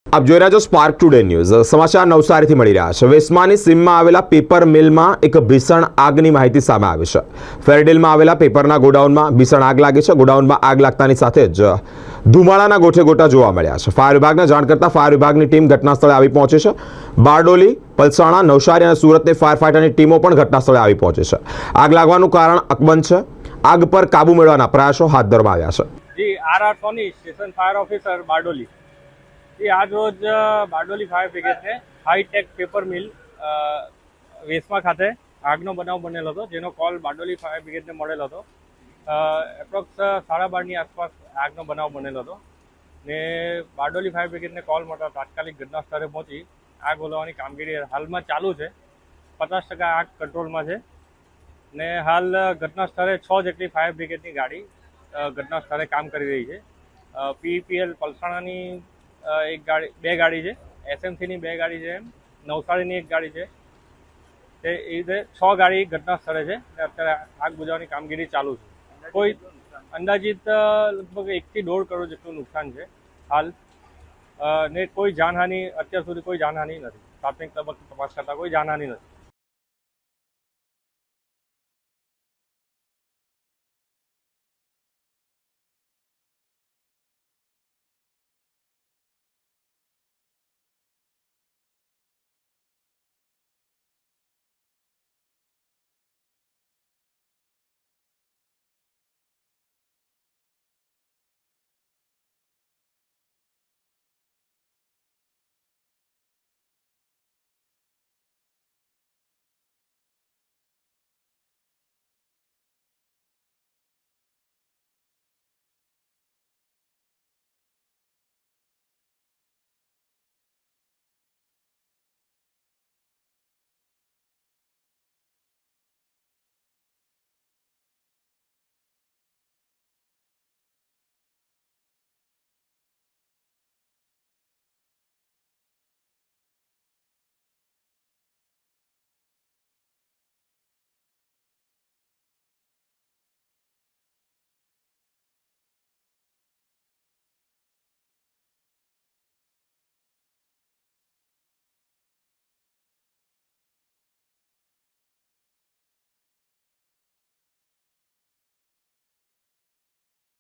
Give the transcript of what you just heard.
આપ જોઈ રહ્યા છો સ્પાર્ક ટુડે ન્યૂઝ સમાચાર નવસારીથી મળી રહ્યા છે। વેસમાની સીમમાં આવેલા પેપર મિલમાં એક ભીષણ આગની માહિતી સામે આવી છે। ફેરડેલમાં આવેલા પેપરના ગોડાઉનમાં ભીષણ આગ લાગી છે। ગોડાઉનમાં આગ લાગતાની સાથે જ ધુમાડાના ગોઠે ગોટા જોવા મળ્યા છે। ફાયર વિભાગને જાણ કરતા ફાયર વિભાગની ટીમ ઘટના સ્થળે આવી પહોંચી છે। બારડોલી, પલસાણા, નવસારી અને સુરતની ફાયર ફાઇટરની ટીમો પણ ઘટના સ્થળે આવી પહોંચી છે। આગ લાગવાનું કારણ અકબંધ છે। આગ પર કાબુ મેળવવાના પ્રયાસો હાથ ધરવામાં આવ્યા છે। G R Soni station fire officer Bardoli जी आज रोज बारडोली फायर ब्रिगेड ने हाईटेक पेपर मिल वेसमा खाते આગનો બનાવ બનેલો હતો, જેનો કોલ બારડોલી ફાયર બ્રિગેડને મળેલો હતો। એપ્રોક્સ 12:30ની આસપાસ આગનો બનાવ બનેલો હતો ને બારડોલી ફાયર બ્રિગેડને કોલ મળતા તાત્કાલિક ઘટના સ્થળે પહોંચી આગ ઓલવવાની કામગીરી હાલમાં ચાલુ છે। 50% આગ કંટ્રોલમાં છે ને હાલ ઘટના સ્થળે 6 જેટલી ફાયર બ્રિગેડની ગાડી ઘટના સ્થળે કામ કરી રહી છે। પીપીએલ પલસાણાની એક ગાડી, 2 ગાડી છે, એસએમસીની 2 ગાડી છે, નવસારીની 1 ગાડી છે, તે એ રીતે 6 ગાડી ઘટના સ્થળે છે ને અત્યારે આગ બુઝાવવાની કામગીરી ચાલુ છે। કોઈ અંદાજિત લગભગ 1 થી 1.5 કરોડ જેટલું નુકસાન છે હાલ ને કોઈ જાનહાનિ અત્યાર સુધી કોઈ જાનહાનિ નથી। પ્રાથમિક તબક્કે તપાસ કરતા કોઈ જાનહાનિ નથી।